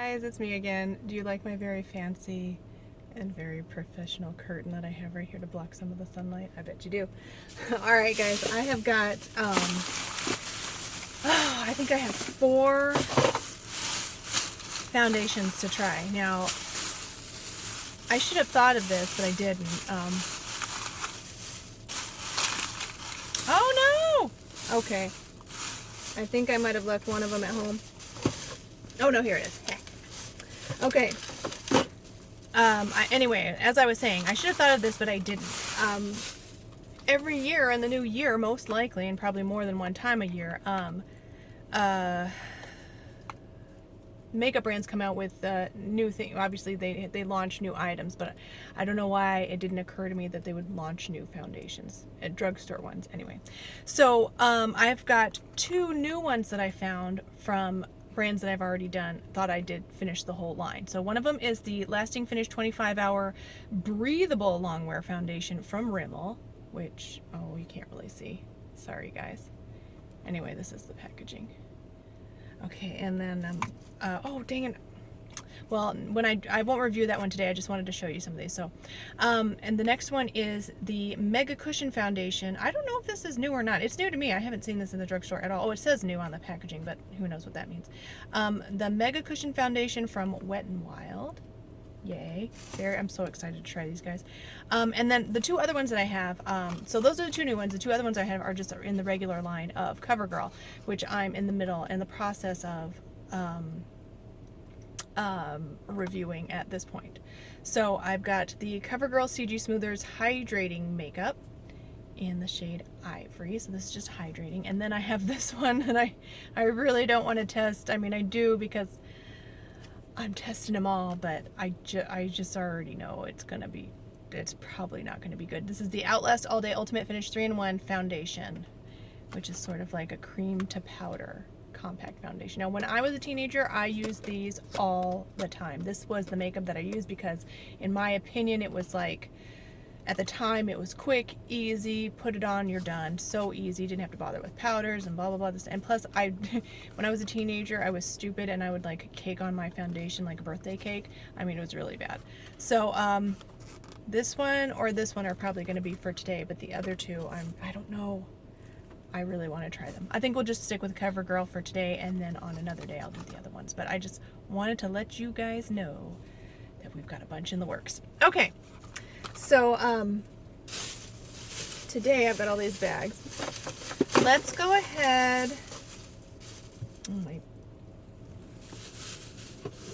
guys, it's me again. Do you like my very fancy and very professional curtain that I have right here to block some of the sunlight? I bet you do. Alright guys, I have got, I think I have 4 foundations to try. Now, I should have thought of this, but I didn't. Oh no! Okay. I think I might have left one of them at home. Oh no, here it is. Okay. Anyway, as I was saying, I should have thought of this, but I didn't. Every year in the new year, most likely, and probably more than one time a year, makeup brands come out with new things. Obviously, they launch new items, but I don't know why it didn't occur to me that they would launch new foundations, drugstore ones. Anyway, so I've got 2 new ones that I found from brands that I've already done. Thought I did finish the whole line. So one of them is the Lasting Finish 25-hour breathable longwear foundation from Rimmel, which, oh, you can't really see. Sorry, guys. Anyway, this is the packaging. Okay, and then, oh, dang it. Well, when I won't review that one today, I just wanted to show you some of these. So, and the next one is the Mega Cushion Foundation. I don't know if this is new or not. It's new to me. I haven't seen this in the drugstore at all. Oh, it says new on the packaging, but who knows what that means. The Mega Cushion Foundation from Wet n Wild. Yay. I'm so excited to try these guys. And then the 2 other ones that I have, so those are the 2 new ones. The 2 other ones I have are just in the regular line of Covergirl, which I'm in the process of reviewing at this point. So I've got the Covergirl CG Smoothers Hydrating Makeup in the shade Ivory. So this is just hydrating. And then I have this one that I really don't want to test. I mean, I do because I'm testing them all, but I just already know it's probably not going to be good. This is the Outlast All-Day Ultimate Finish 3-in-1 Foundation, which is sort of like a cream to powder compact foundation. Now, when I was a teenager, I used these all the time. This was the makeup that I used because, in my opinion, it was like, at the time, it was quick, easy, put it on, you're done. So easy, didn't have to bother with powders and blah, blah, blah. And plus, when I was a teenager, I was stupid and I would like cake on my foundation like a birthday cake. I mean, it was really bad. So, this one or this one are probably going to be for today, but the other 2, I don't know. I really want to try them. I think we'll just stick with Covergirl for today, and then on another day I'll do the other ones. But I just wanted to let you guys know that we've got a bunch in the works. Okay. So, today I've got all these bags. Let's go ahead. Oh,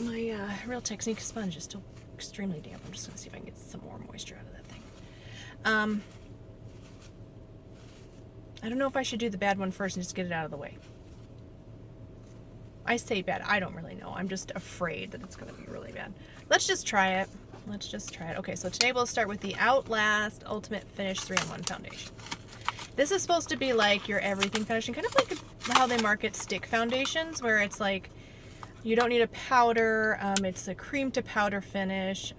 my Real Technique sponge is still extremely damp. I'm just going to see if I can get some more moisture out of that thing. I don't know if I should do the bad one first and just get it out of the way. I say bad. I don't really know. I'm just afraid that it's going to be really bad. Let's just try it. Okay, so today we'll start with the Outlast Ultimate Finish 3-in-1 Foundation. This is supposed to be like your everything foundation, kind of like how they market stick foundations, where it's like you don't need a powder. It's a cream to powder finish,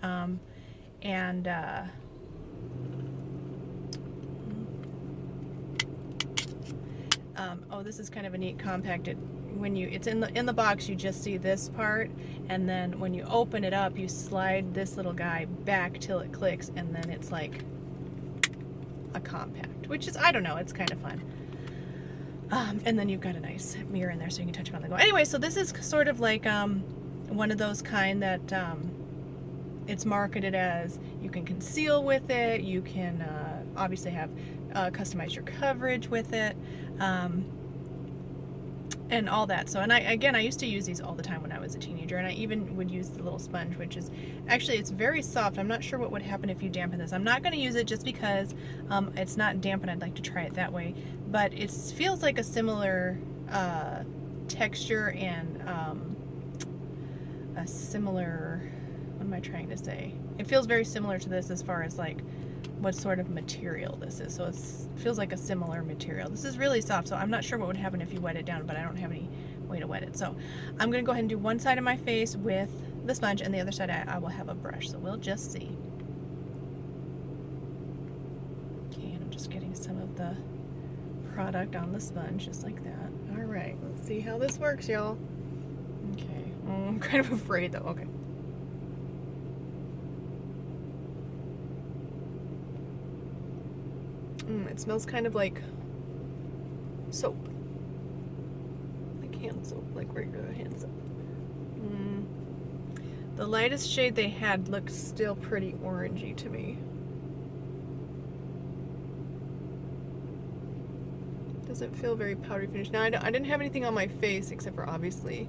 oh, this is kind of a neat compacted. When it's in the box, you just see this part, and then when you open it up, you slide this little guy back till it clicks, and then it's like a compact, which is, I don't know, it's kind of fun. And then you've got a nice mirror in there so you can touch it on the go. Anyway, so this is sort of like one of those kind that it's marketed as you can conceal with it, you can obviously have customize your coverage with it, and all that. So, and I used to use these all the time when I was a teenager, and I even would use the little sponge, which is actually, it's very soft. I'm not sure what would happen if you dampen this. I'm not going to use it just because it's not damp and I'd like to try it that way, but it feels like a similar texture and a similar, what am I trying to say? It feels very similar to this as far as like what sort of material this is. So it feels like a similar material. This is really soft, so I'm not sure what would happen if you wet it down, but I don't have any way to wet it. So I'm going to go ahead and do one side of my face with the sponge, and the other side I will have a brush. So we'll just see. Okay, and I'm just getting some of the product on the sponge, just like that. All right, let's see how this works, y'all. Okay, I'm kind of afraid though. Okay. It smells kind of like soap. Like hand soap, like regular hand soap. The lightest shade they had looks still pretty orangey to me. Doesn't feel very powdery finish. Now, I didn't have anything on my face except for obviously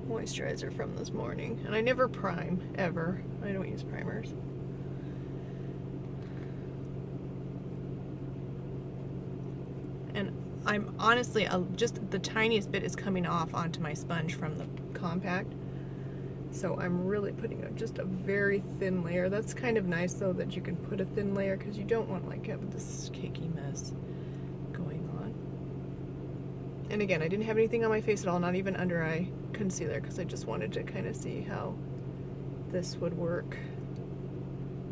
moisturizer from this morning. And I never prime, ever. I don't use primers. And I'm honestly, just the tiniest bit is coming off onto my sponge from the compact. So I'm really putting just a very thin layer. That's kind of nice though that you can put a thin layer because you don't want like have this cakey mess going on. And again, I didn't have anything on my face at all, not even under eye concealer, because I just wanted to kind of see how this would work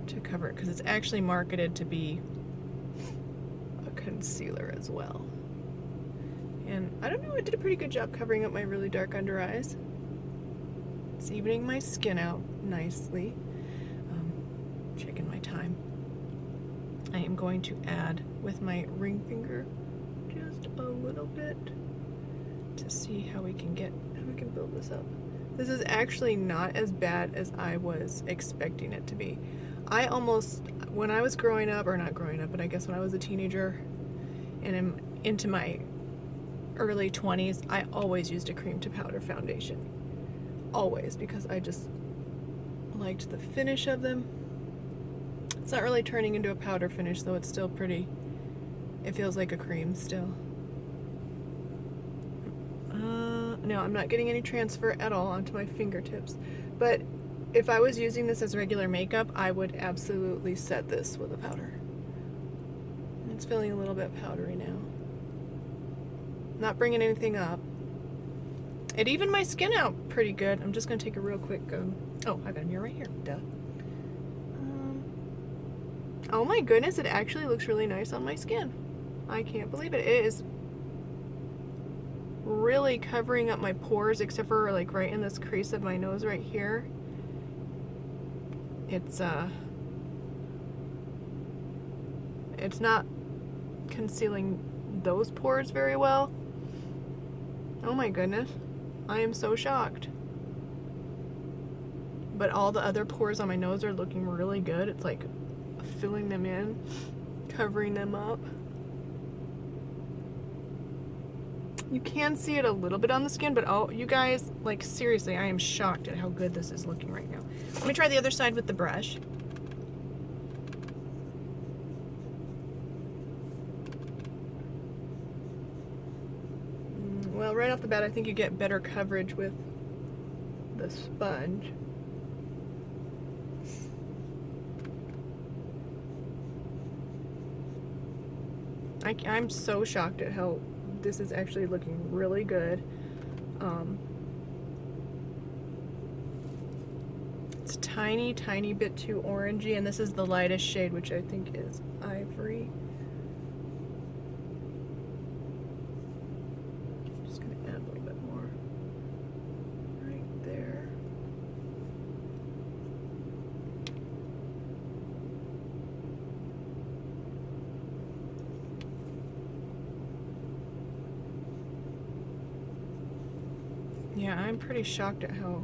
to cover it, because it's actually marketed to be a concealer as well. And I don't know, I did a pretty good job covering up my really dark under eyes. It's evening my skin out nicely. Checking my time. I am going to add with my ring finger just a little bit to see how we can build this up. This is actually not as bad as I was expecting it to be. I almost, when I was growing up, or not growing up, but I guess when I was a teenager and I'm into my early 20s, I always used a cream to powder foundation. Always, because I just liked the finish of them. It's not really turning into a powder finish, though it's still pretty, it feels like a cream still. No, I'm not getting any transfer at all onto my fingertips, but if I was using this as regular makeup, I would absolutely set this with a powder. It's feeling a little bit powdery now. Not bringing anything up. It evened my skin out pretty good. I'm just going to take a real quick, oh, I got a mirror right here, duh. Oh my goodness, it actually looks really nice on my skin. I can't believe it. It is really covering up my pores, except for like right in this crease of my nose right here. It's not concealing those pores very well. Oh my goodness. I am so shocked. But all the other pores on my nose are looking really good. It's like filling them in, covering them up. You can see it a little bit on the skin, but oh, you guys, like seriously, I am shocked at how good this is looking right now. Let me try the other side with the brush. Well, right off the bat, I think you get better coverage with the sponge. I'm so shocked at how this is actually looking really good. It's a tiny, tiny bit too orangey, and this is the lightest shade, which I think is Ivory. Just gonna add a little bit more right there. Yeah, I'm pretty shocked at how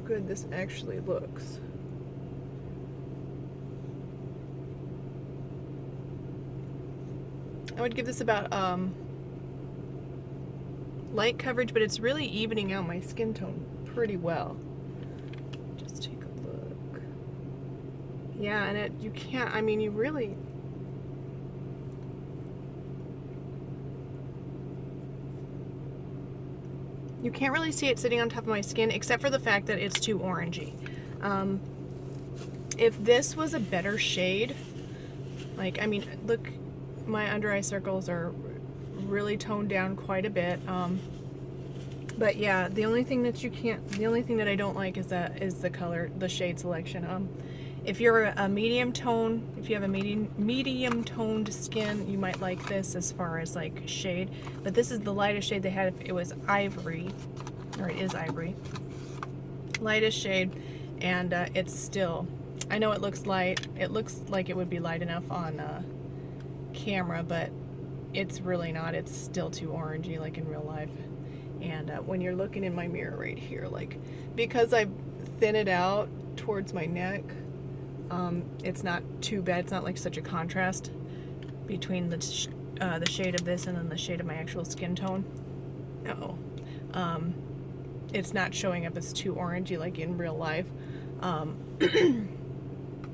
good this actually looks. I would give this about light coverage, but it's really evening out my skin tone pretty well. Just take a look. Yeah, and you can't, I mean, you really, you can't really see it sitting on top of my skin, except for the fact that it's too orangey. If this was a better shade, like, I mean, look, my under eye circles are really toned down quite a bit. But yeah, the only thing that I don't like is the color, the shade selection. If you're a medium tone, if you have a medium toned skin, you might like this as far as like shade. But this is the lightest shade they had. It was ivory, or it is ivory. Lightest shade, and it's still, I know it looks light. It looks like it would be light enough on camera, but it's really not. It's still too orangey like in real life. And when you're looking in my mirror right here, like, because I thin it out towards my neck, it's not too bad. It's not like such a contrast between the shade of this and then the shade of my actual skin tone. It's not showing up as too orangey like in real life.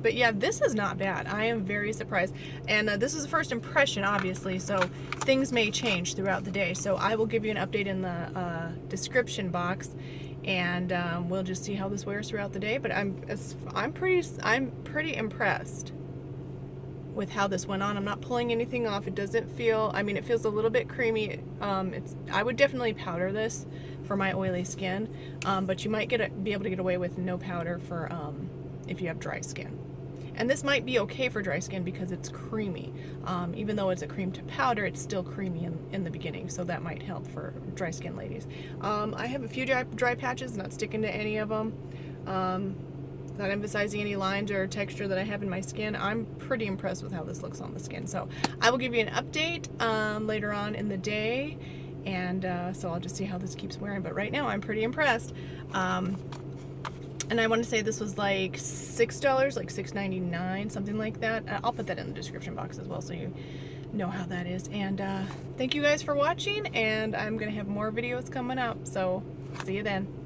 But yeah, this is not bad. I am very surprised. And this is the first impression, obviously, so things may change throughout the day. So I will give you an update in the description box, and we'll just see how this wears throughout the day. But I'm pretty impressed with how this went on. I'm not pulling anything off. It doesn't feel, I mean, it feels a little bit creamy. I would definitely powder this for my oily skin, but you might be able to get away with no powder for if you have dry skin. And this might be okay for dry skin because it's creamy. Even though it's a cream to powder, it's still creamy in the beginning, so that might help for dry skin ladies. I have a few dry patches, not sticking to any of them. Not emphasizing any lines or texture that I have in my skin. I'm pretty impressed with how this looks on the skin. So I will give you an update later on in the day, and so I'll just see how this keeps wearing. But right now I'm pretty impressed. And I want to say this was like $6, like $6.99, something like that. I'll put that in the description box as well so you know how that is. And thank you guys for watching, and I'm going to have more videos coming up, so see you then.